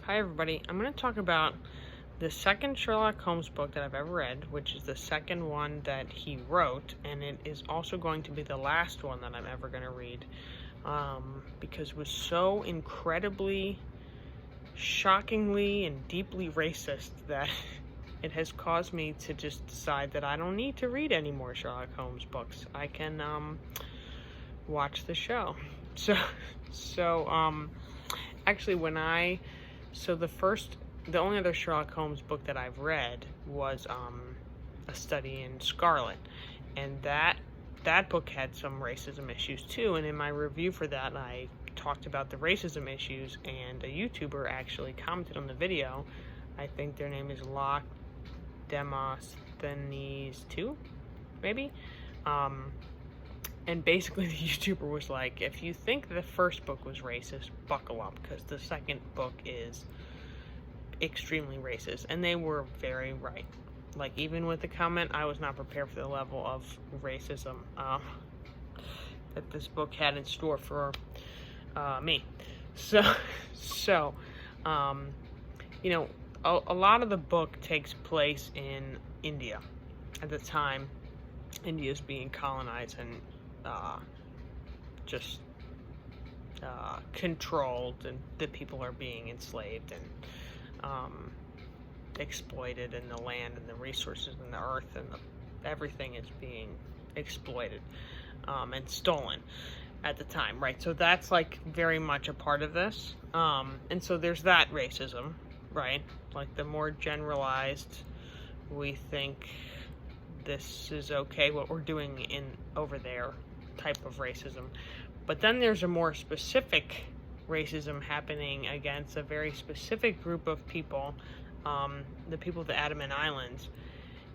Hi everybody, I'm going to talk about the second Sherlock Holmes book that I've ever read, which is the second one that he wrote, and it is also going to be the last one that I'm ever going to read, because it was so incredibly, shockingly, and deeply racist that it has caused me to just decide that I don't need to read any more Sherlock Holmes books. I can watch the show. Actually, the only other Sherlock Holmes book that I've read was A Study in Scarlet, and that book had some racism issues too. And in my review for that, I talked about the racism issues, and a YouTuber actually commented on the video. I think their name is Lock Demosthenes 2, maybe. And basically the YouTuber was like, if you think the first book was racist, buckle up, because the second book is extremely racist. And they were very right. Like, even with the comment, I was not prepared for the level of racism that this book had in store for me. A lot of the book takes place in India at the time. India is being colonized and controlled, and the people are being enslaved and exploited, and the land and the resources and the earth and everything is being exploited and stolen at the time, right? So that's like very much a part of this, and so there's that racism, right? Like, the more generalized we think this is okay what we're doing over there type of racism. But then there's a more specific racism happening against a very specific group of people, the people of the Andaman Islands,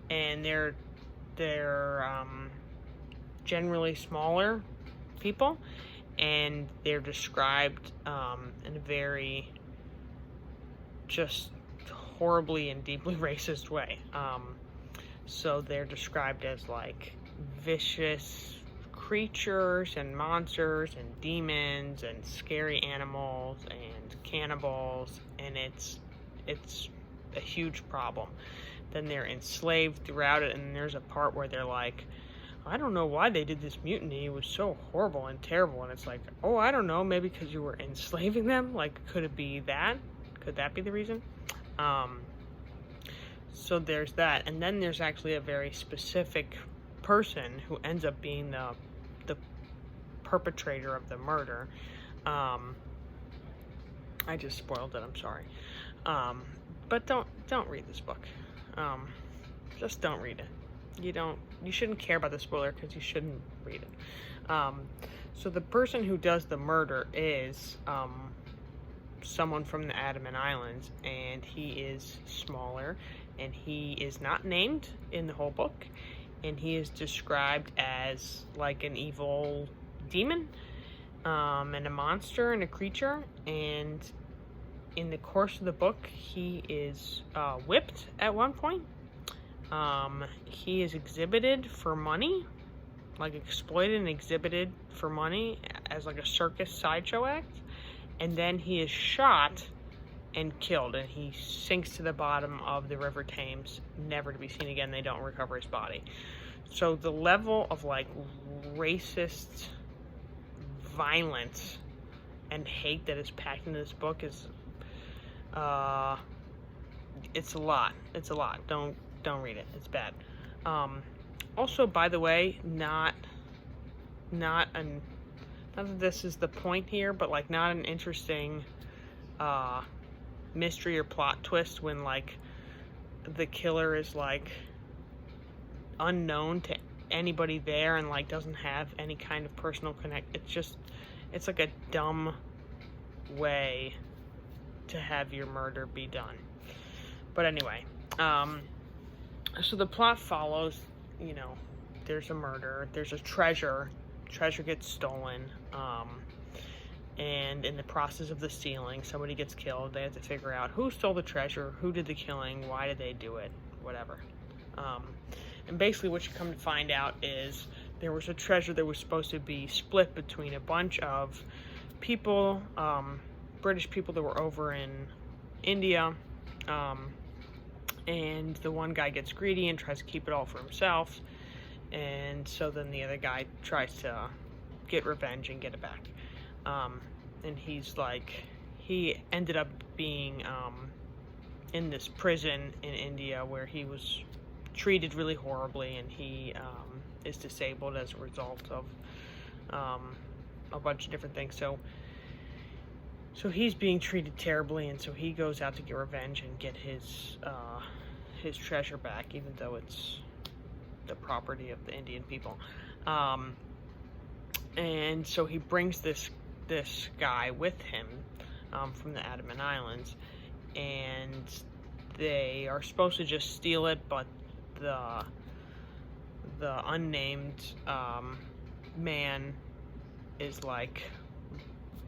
and they're generally smaller people, and they're described in a very just horribly and deeply racist way. So they're described as like vicious creatures and monsters and demons and scary animals and cannibals, and it's a huge problem. Then they're enslaved throughout it, and there's a part where they're like, I don't know why they did this mutiny, it was so horrible and terrible. And it's like, oh, I don't know, maybe because you were enslaving them. Like, could it be that? Could that be the reason? So there's that, and then there's actually a very specific person who ends up being the perpetrator of the murder. I just spoiled it, I'm sorry. But don't read this book. Just don't read it. You shouldn't care about the spoiler because you shouldn't read it. So the person who does the murder is someone from the Andaman Islands, and he is smaller, and he is not named in the whole book, and he is described as like an evil demon, and a monster and a creature. And in the course of the book, he is whipped at one point. He is exhibited for money, like exploited and exhibited for money as like a circus sideshow act. And then he is shot and killed, and he sinks to the bottom of the River Thames, never to be seen again. They don't recover his body. So the level of like racist violence and hate that is packed into this book is it's a lot. Don't read it. It's bad. Also, by the way, not that this is the point here, but like not an interesting mystery or plot twist when like the killer is like unknown to anybody there and like doesn't have any kind of personal connect. It's like a dumb way to have your murder be done. But anyway, so the plot follows, there's a murder, there's a treasure gets stolen, and in the process of the stealing, somebody gets killed. They have to figure out who stole the treasure, who did the killing, why did they do it, whatever. And basically what you come to find out is there was a treasure that was supposed to be split between a bunch of people, British people that were over in India. And the one guy gets greedy and tries to keep it all for himself. And so then the other guy tries to get revenge and get it back. And he's like, he ended up being in this prison in India where he was treated really horribly, and he is disabled as a result of a bunch of different things. So he's being treated terribly, and so he goes out to get revenge and get his treasure back, even though it's the property of the Indian people. And so he brings this guy with him from the Andaman Islands, and they are supposed to just steal it, but the unnamed man is like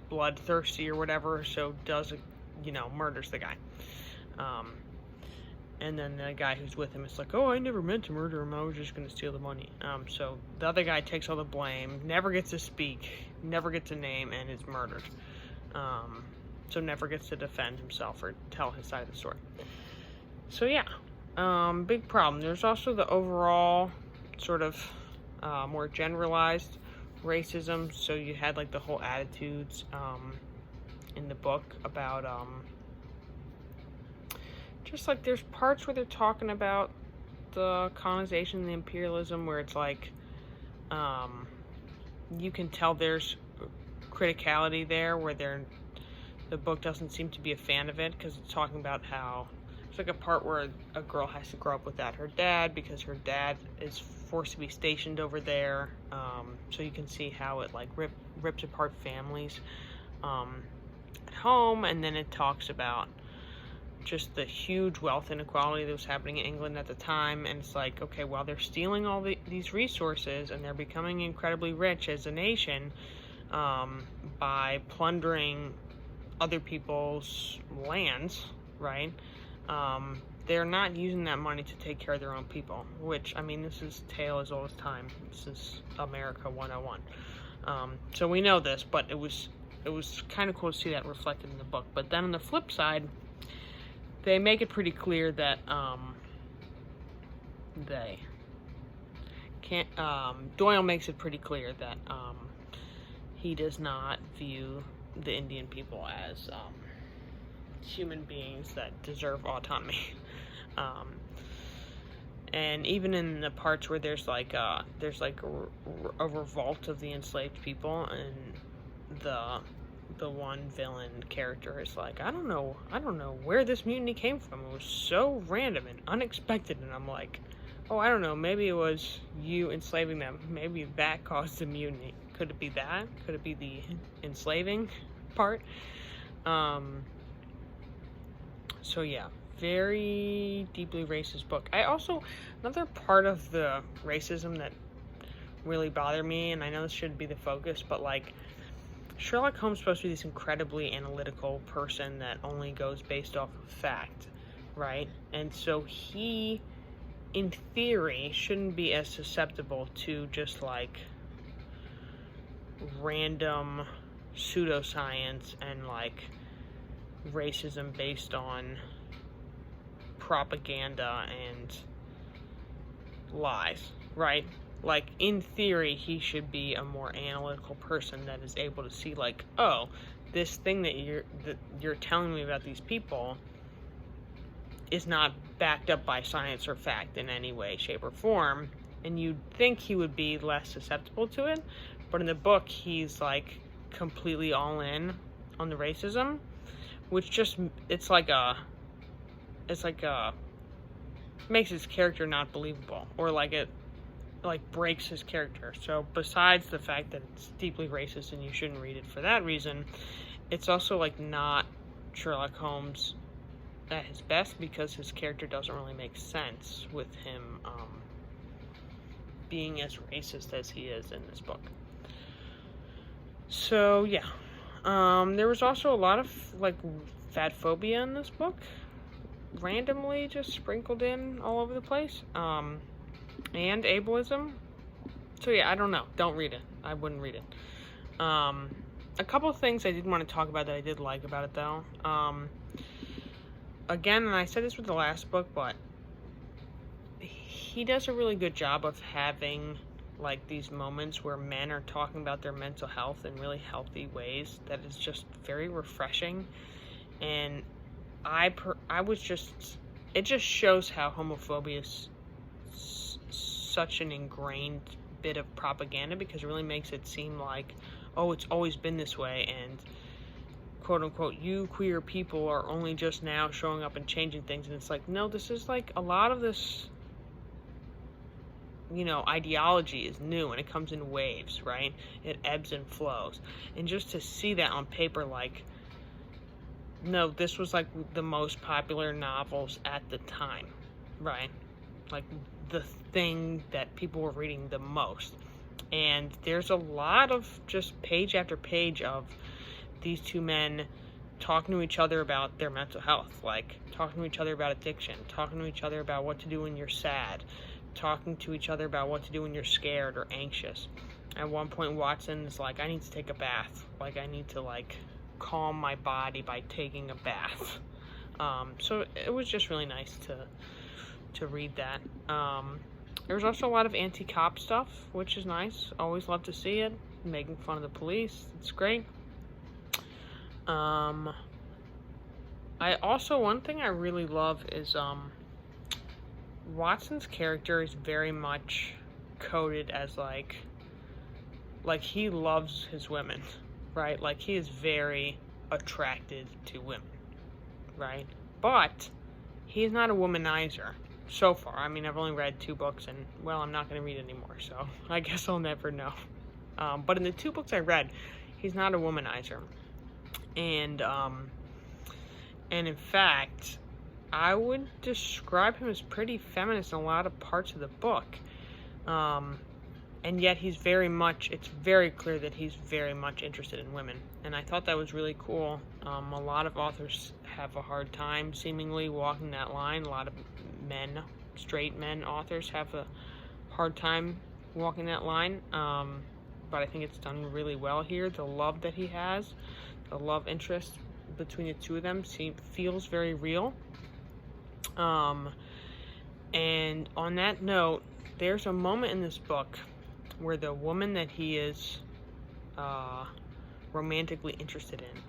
bloodthirsty or whatever, so murders the guy. And then the guy who's with him is like, oh, I never meant to murder him, I was just going to steal the money. So the other guy takes all the blame, never gets to speak, never gets a name, and is murdered. So never gets to defend himself or tell his side of the story. So yeah, big problem. There's also the overall sort of more generalized racism. So you had like the whole attitudes in the book about just like there's parts where they're talking about the colonization and the imperialism where it's like you can tell there's criticality there where the book doesn't seem to be a fan of it, because it's talking about how it's like a part where a girl has to grow up without her dad because her dad is forced to be stationed over there. So you can see how it like rips apart families at home. And then it talks about just the huge wealth inequality that was happening in England at the time. And it's like, okay, well, they're stealing all these resources and they're becoming incredibly rich as a nation by plundering other people's lands, right? They're not using that money to take care of their own people, which, I mean, this is tale as old as time. This is America 101. So we know this, but it was kind of cool to see that reflected in the book. But then on the flip side, they make it pretty clear that Doyle makes it pretty clear that he does not view the Indian people as human beings that deserve autonomy. And even in the parts where there's like a revolt of the enslaved people, and the one villain character is like, I don't know where this mutiny came from. It was so random and unexpected. And I'm like, oh, I don't know, maybe it was you enslaving them. Maybe that caused the mutiny. Could it be that? Could it be the enslaving part? So yeah, very deeply racist book. Another part of the racism that really bothered me, and I know this shouldn't be the focus, but like, Sherlock Holmes is supposed to be this incredibly analytical person that only goes based off of fact, right? And so he, in theory, shouldn't be as susceptible to just like random pseudoscience and like racism based on propaganda and lies, right? Like, in theory, he should be a more analytical person that is able to see, like, oh, this thing that you're telling me about these people is not backed up by science or fact in any way, shape, or form. And you'd think he would be less susceptible to it, but in the book, he's like completely all in on the racism, which just makes his character not believable, or like it like breaks his character. So besides the fact that it's deeply racist and you shouldn't read it for that reason, it's also like not Sherlock Holmes at his best, because his character doesn't really make sense with him being as racist as he is in this book. So yeah, there was also a lot of like fat phobia in this book, randomly just sprinkled in all over the place, and ableism. So yeah, I don't know, don't read it. I wouldn't read it. A couple of things I did want to talk about that I did like about it though. again, and I said this with the last book, but he does a really good job of having like these moments where men are talking about their mental health in really healthy ways that is just very refreshing. And I was just, it just shows how homophobia is such an ingrained bit of propaganda, because it really makes it seem like, oh, it's always been this way, and quote unquote, you queer people are only just now showing up and changing things. And it's like, no, this is like, a lot of this, you know, ideology is new, and it comes in waves, right? It ebbs and flows. And just to see that on paper, like, no, this was like the most popular novels at the time, right? Like the thing that people were reading the most. And there's a lot of just page after page of these two men talking to each other about their mental health, like talking to each other about addiction, talking to each other about what to do when you're sad, talking to each other about what to do when you're scared or anxious. At one point, Watson's like, I need to take a bath. Like, I need to, like, calm my body by taking a bath. So it was just really nice to read that. There was also a lot of anti-cop stuff, which is nice. Always love to see it. Making fun of the police. It's great. I also, one thing I really love is, Watson's character is very much coded as like he loves his women, right? Like, he is very attracted to women, right? But he's not a womanizer so far. I mean, I've only read 2 books, and, well, I'm not going to read anymore, so I guess I'll never know. But in the 2 books I read, he's not a womanizer. And in fact, I would describe him as pretty feminist in a lot of parts of the book. And yet he's very much, it's very clear that he's very much interested in women. And I thought that was really cool. A lot of authors have a hard time seemingly walking that line. A lot of men, straight men authors, have a hard time walking that line. But I think it's done really well here. The love that he has, the love interest between the two of them feels very real. And on that note, there's a moment in this book where the woman that he is romantically interested in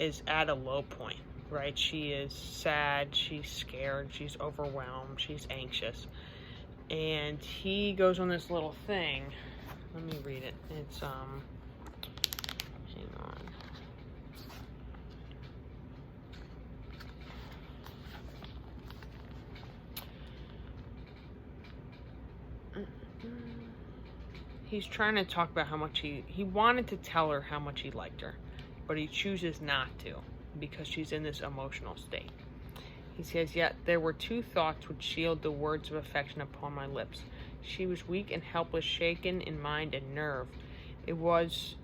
is at a low point, right? She is sad, she's scared, she's overwhelmed, she's anxious. And he goes on this little thing. Let me read it. It's, hang on. He's trying to talk about how much he wanted to tell her how much he liked her, but he chooses not to because she's in this emotional state. He says, yet there were 2 thoughts which sealed the words of affection upon my lips. She was weak and helpless, shaken in mind and nerve. It was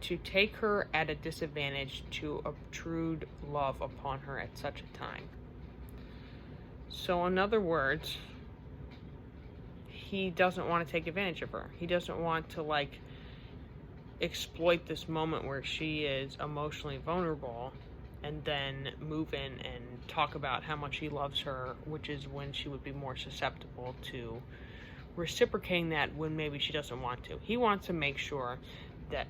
to take her at a disadvantage to obtrude love upon her at such a time. So in other words, he doesn't want to take advantage of her. He doesn't want to, like, exploit this moment where she is emotionally vulnerable and then move in and talk about how much he loves her, which is when she would be more susceptible to reciprocating that when maybe she doesn't want to. He wants to make sure that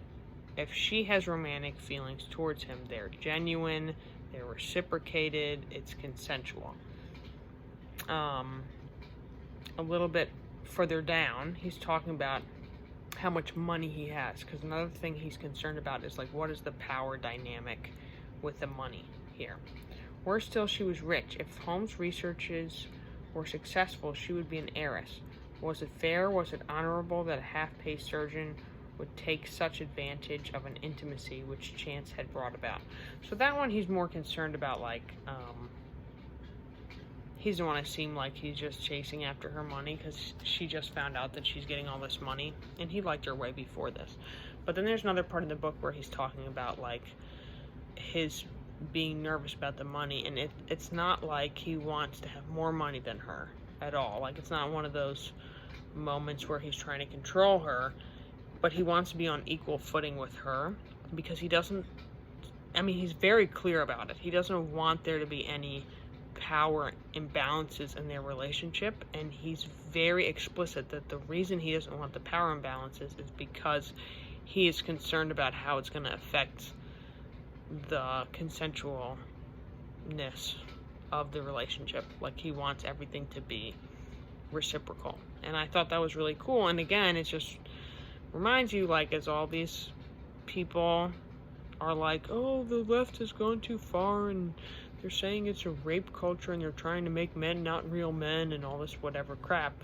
if she has romantic feelings towards him, they're genuine, they're reciprocated, it's consensual. A little bit further down, he's talking about how much money he has, because another thing he's concerned about is, like, what is the power dynamic with the money here? Worse still, she was rich. If Holmes' researches were successful, she would be an heiress. Was it fair, was it honorable that a half-pay surgeon would take such advantage of an intimacy which chance had brought about? So that one he's more concerned about, like, he doesn't want to seem like he's just chasing after her money because she just found out that she's getting all this money, and he liked her way before this. But then there's another part of the book where he's talking about, like, his being nervous about the money, and it's not like he wants to have more money than her at all. Like, it's not one of those moments where he's trying to control her, but he wants to be on equal footing with her because he doesn't, I mean, he's very clear about it. He doesn't want there to be any power imbalances in their relationship, and he's very explicit that the reason he doesn't want the power imbalances is because he is concerned about how it's going to affect the consensualness of the relationship. Like, he wants everything to be reciprocal, and I thought that was really cool. And again, it just reminds you, like, as all these people are like, oh, the left has gone too far, and they're saying it's a rape culture, and they're trying to make men not real men, and all this whatever crap.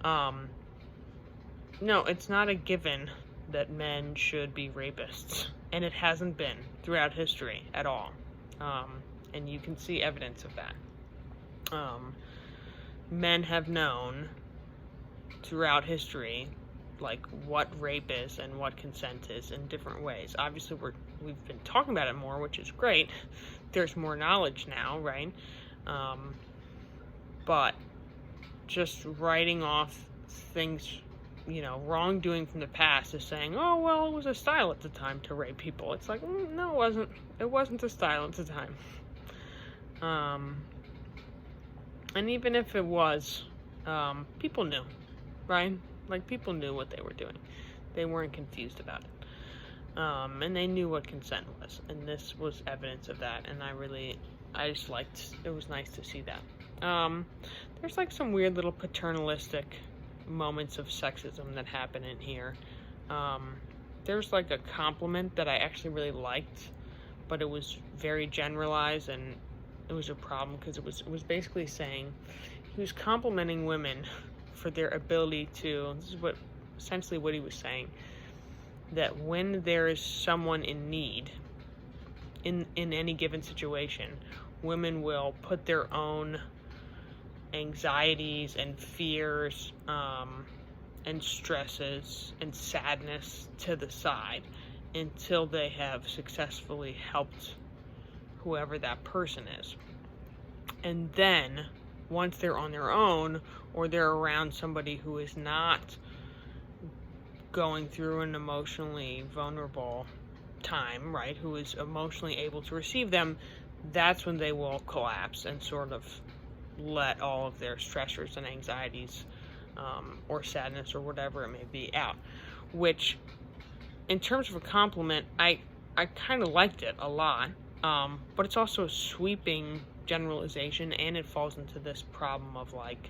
No, it's not a given that men should be rapists, and it hasn't been throughout history at all. And you can see evidence of that. Men have known throughout history, like, what rape is and what consent is in different ways. Obviously, we've been talking about it more, which is great. There's more knowledge now, right? But just writing off things, wrongdoing from the past is saying, oh, well, it was a style at the time to rape people. It's like, no, it wasn't. It wasn't a style at the time. And even if it was, people knew, right? Like, people knew what they were doing. They weren't confused about it. And they knew what consent was. And this was evidence of that. And I just liked, it was nice to see that. There's, like, some weird little paternalistic moments of sexism that happen in here. There's, like, a compliment that I actually really liked, but it was very generalized, and it was a problem because it was basically saying, he was complimenting women for their ability to, this is essentially what he was saying, that when there is someone in need, in any given situation, women will put their own anxieties and fears and stresses and sadness to the side until they have successfully helped whoever that person is. And then, once they're on their own, or they're around somebody who is not going through an emotionally vulnerable time, right, who is emotionally able to receive them, that's when they will collapse and sort of let all of their stressors and anxieties or sadness or whatever it may be out. Which, in terms of a compliment, I kind of liked it a lot, but it's also a sweeping generalization, and it falls into this problem of, like,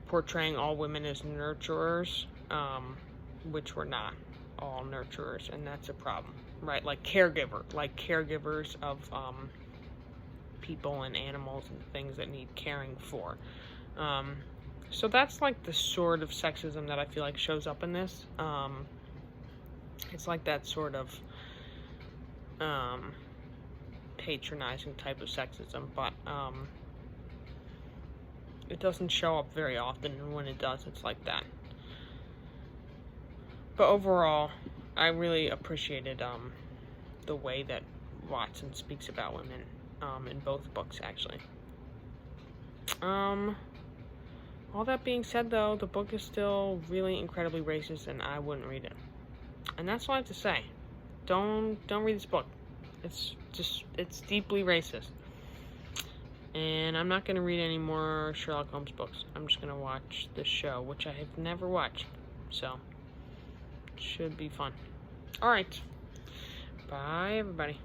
portraying all women as nurturers, which we're not all nurturers, and that's a problem, right? Like caregivers of people and animals and things that need caring for. So that's, like, the sort of sexism that I feel like shows up in this. It's like that sort of patronizing type of sexism, but it doesn't show up very often, and when it does, it's like that. But overall, I really appreciated the way that Watson speaks about women in both books, actually. All that being said, though, the book is still really incredibly racist, and I wouldn't read it. And that's all I have to say. Don't read this book. It's deeply racist. And I'm not going to read any more Sherlock Holmes books. I'm just going to watch this show, which I have never watched. So, it should be fun. Alright. Bye, everybody.